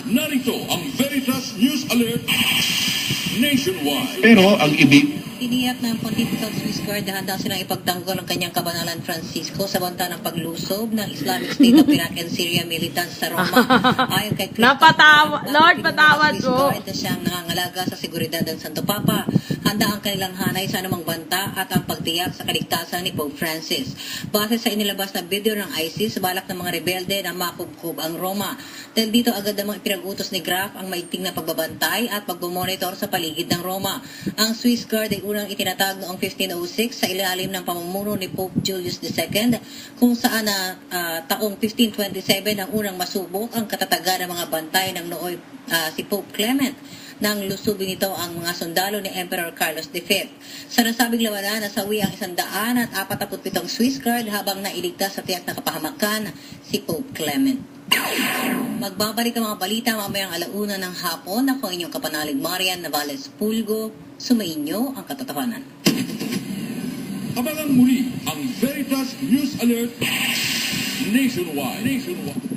Narito ang Veritas News Alert nationwide. Pero ang Tiniyak ng Pontifical Swiss Guard na handa silang ipagtanggol ang kanyang kabanalan Francisco sa banta ng paglusob ng Islamic State of Iraq and Syria militants sa Roma. Ayon kay Lord, patawad ko. Na siyang nangangalaga sa seguridad ng Santo Papa. Handa ang kanilang hanay sa anumang banta at ang pagtiyak sa kaligtasan ni Pope Francis. Base sa inilabas na video ng ISIS, balak ng mga rebelde na makubkub ang Roma. Dahil dito agad namang ipinag-utos ni Graf ang maigting na pagbabantay at pagmomonitor sa paligid ng Roma. Ang Swiss Guard ay unang itinatag noong 1506 sa ilalim ng pamumuno ni Pope Julius II, kung saan na taong 1527 ang unang masubok ang katatagan ng mga bantay ng nooy si Pope Clement nang lusubin nito ang mga sundalo ni Emperor Carlos V. Sa nasabing labanan, nasawi ang 147 Swiss Guard habang nailigtas sa tiyak na kapahamakan si Pope Clement. Magbabalik ang mga balita mamayang alauna ng hapon. Ako inyong kapanalig Marian Navales Pulgo. Sumainyo ang katatawanan. Abangan muli ang Veritas News Alert nationwide.